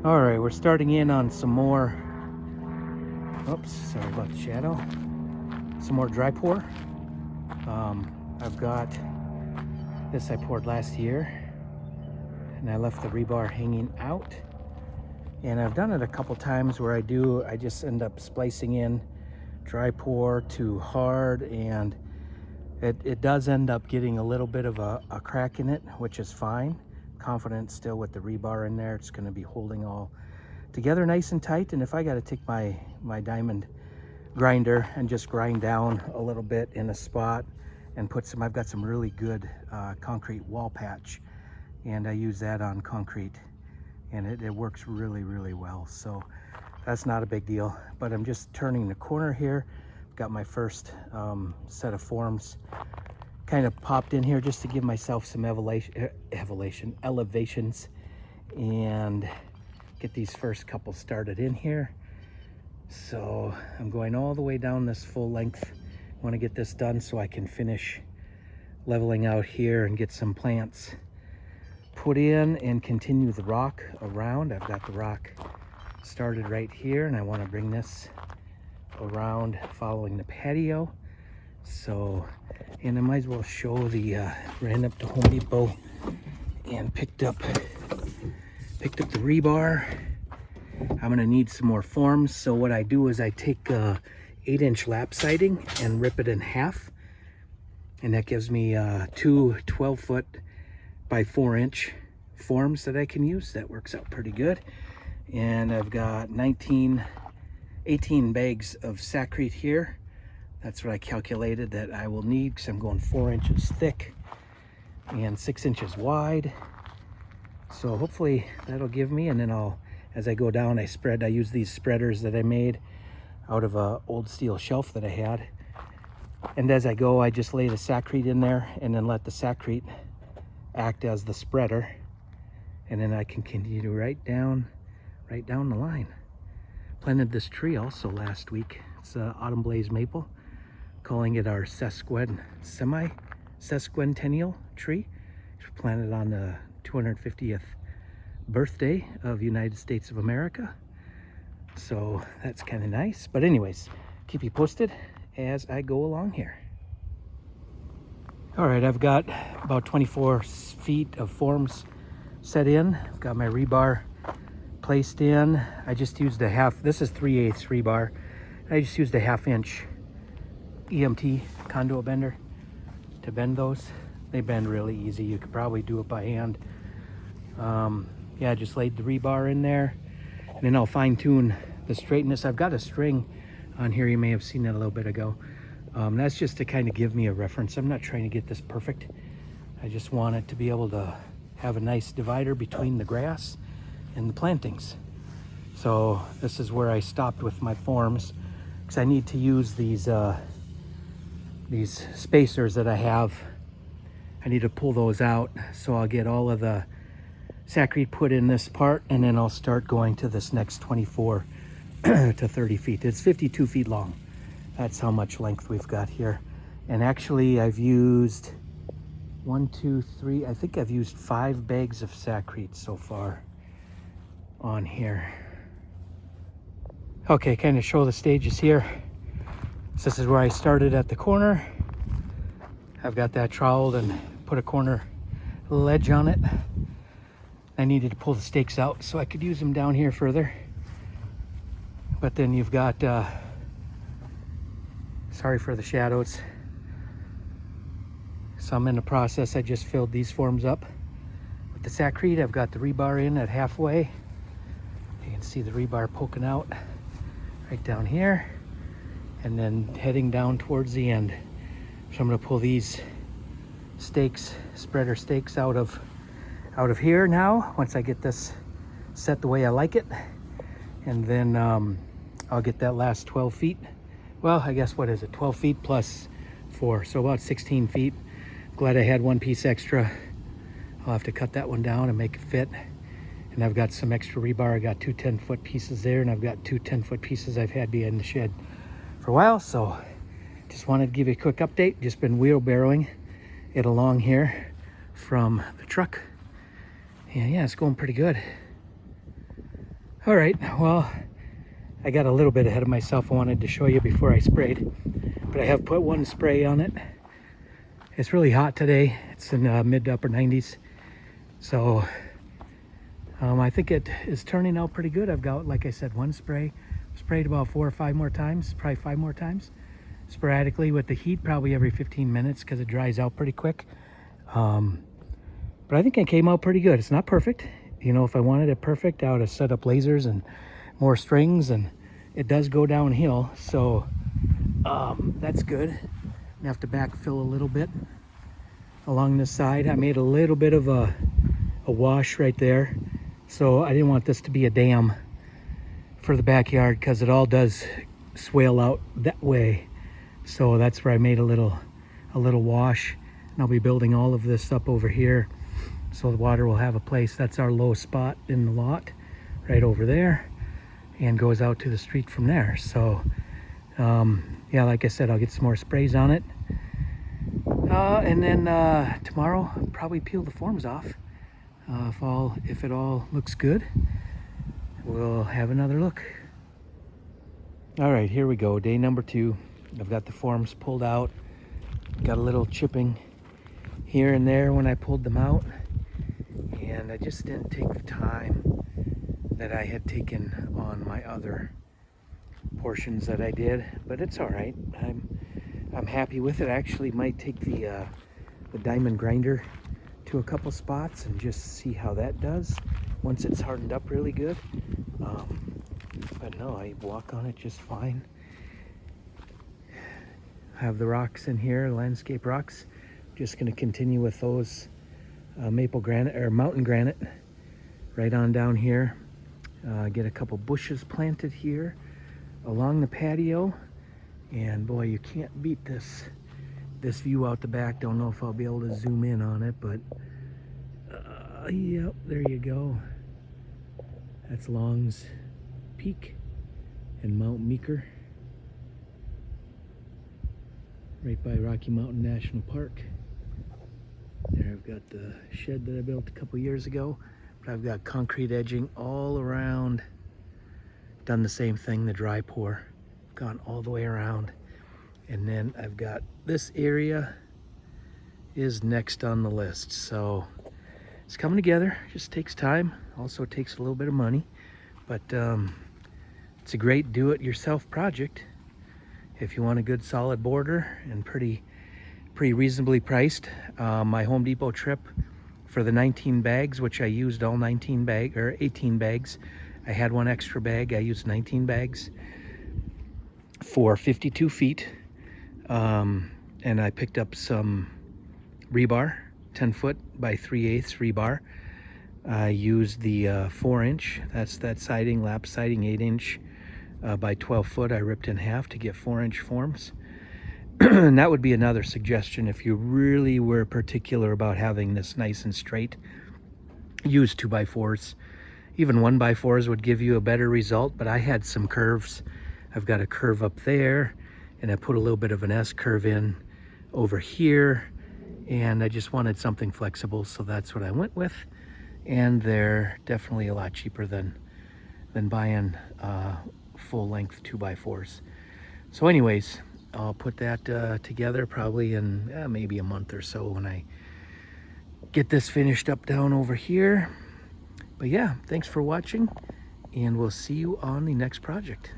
All right, we're starting in on some more, oops, sorry about the shadow, some more dry pour. I've got this I poured last year, and I left the rebar hanging out. And I've done it a couple times where I just end up splicing in dry pour to hard, and it does end up getting a little bit of a crack in it, which is fine. Confident still with the rebar in there, it's going to be holding all together nice and tight. And if I got to take my diamond grinder and just grind down a little bit in a spot and put some, I've got some really good concrete wall patch, and I use that on concrete, and it works really well. So that's not a big deal. But I'm just turning the corner here. Got my first set of forms kind of popped in here just to give myself some elevations, and get these first couple started in here. So I'm going all the way down this full length. I want to get this done so I can finish leveling out here and get some plants put in and continue the rock around. I've got the rock started right here, and I want to bring this around following the patio. So, and I might as well show the ran up to Home Depot and picked up the rebar. I'm gonna need some more forms. So what I do is I take 8-inch lap siding and rip it in half, and that gives me two 12-foot by 4-inch forms that I can use. That works out pretty good. And I've got 18 bags of Quikrete here. That's what I calculated that I will need, because I'm going 4 inches thick and 6 inches wide. So hopefully that'll give me, and then as I go down, I use these spreaders that I made out of a old steel shelf that I had. And as I go, I just lay the Quikrete in there and then let the Quikrete act as the spreader. And then I can continue right down the line. Planted this tree also last week. It's autumn blaze maple, calling it our sesquicentennial tree. It's planted on the 250th birthday of United States of America. So that's kind of nice. But anyways, keep you posted as I go along here. All right, I've got about 24 feet of forms set in. I've got my rebar placed in. I just used a half, this is 3/8 rebar. I just used a 1/2 inch EMT conduit bender to bend those. They bend really easy. You could probably do it by hand. Yeah, I just laid the rebar in there, and then I'll fine tune the straightness. I've got a string on here. You may have seen that a little bit ago. That's just to kind of give me a reference. I'm not trying to get this perfect. I just want it to be able to have a nice divider between the grass and the plantings. So this is where I stopped with my forms, because I need to use these spacers that I have. I need to pull those out, so I'll get all of the Quikrete put in this part, and then I'll start going to this next 24 to 30 feet. It's 52 feet long. That's how much length we've got here. And actually I've used 1, 2, 3, I think I've used 5 bags of Quikrete so far on here. Okay, kind of show the stages here. So this is where I started at the corner. I've got that troweled and put a corner ledge on it. I needed to pull the stakes out so I could use them down here further. But then you've got, sorry for the shadows. So I'm in the process. I just filled these forms up with the Quikrete. I've got the rebar in at halfway. You can see the rebar poking out right down here, and then heading down towards the end. So I'm going to pull these stakes, spreader stakes out of here now, once I get this set the way I like it. And then I'll get that last 12 feet. Well, I guess, what is it? 12 feet plus 4, so about 16 feet. Glad I had one piece extra. I'll have to cut that one down and make it fit. And I've got some extra rebar. I got 2 10-foot pieces there, and I've got 2 10-foot pieces I've had behind the shed for a while. So just wanted to give you a quick update. Just been wheelbarrowing it along here from the truck. And yeah, it's going pretty good. All right, well, I got a little bit ahead of myself. I wanted to show you before I sprayed, but I have put one spray on it. It's really hot today. It's in mid to upper 90s. So I think it is turning out pretty good. I've got, like I said, one spray. Sprayed about 4 or 5 more times, probably 5 more times. Sporadically with the heat, probably every 15 minutes because it dries out pretty quick. But I think it came out pretty good. It's not perfect. You know, if I wanted it perfect, I would have set up lasers and more strings, and it does go downhill. So that's good. I have to backfill a little bit along this side. I made a little bit of a wash right there. So I didn't want this to be a dam for the backyard because it all does swale out that way. So that's where I made a little wash. And I'll be building all of this up over here so the water will have a place. That's our low spot in the lot right over there, and goes out to the street from there. So yeah, like I said, I'll get some more sprays on it, and then tomorrow I'll probably peel the forms off. If it all looks good, we'll have another look. All right, here we go, day number 2. I've got the forms pulled out. Got a little chipping here and there when I pulled them out, and I just didn't take the time that I had taken on my other portions that I did, but it's all right. I'm happy with it. I actually might take the diamond grinder to a couple spots and just see how that does once it's hardened up really good. But no, I walk on it just fine. I have the rocks in here, landscape rocks. Just going to continue with those maple granite or mountain granite right on down here. Get a couple bushes planted here along the patio, and boy, you can't beat this view out the back. Don't know if I'll be able to zoom in on it, but yep, there you go. That's Long's Peak and Mount Meeker, right by Rocky Mountain National Park. There I've got the shed that I built a couple years ago, but I've got concrete edging all around. Done the same thing, the dry pour, gone all the way around. And then I've got this area is next on the list. So it's coming together, just takes time. Also takes a little bit of money, but it's a great do-it-yourself project. If you want a good solid border and pretty reasonably priced. My Home Depot trip for the 19 bags, which I used all 18 bags. I had one extra bag. I used 19 bags for 52 feet. And I picked up some rebar, 10 foot by 3/8 rebar. I used the 4-inch, that's that siding, lap siding, 8-inch by 12 foot. I ripped in half to get 4-inch forms. And that would be another suggestion if you really were particular about having this nice and straight. Use 2x4s. Even 1x4s would give you a better result, but I had some curves. I've got a curve up there, and I put a little bit of an S curve in over here, and I just wanted something flexible, so that's what I went with. And they're definitely a lot cheaper than buying full length 2x4s. So anyways, I'll put that together probably in maybe a month or so when I get this finished up down over here. But yeah, thanks for watching, and we'll see you on the next project.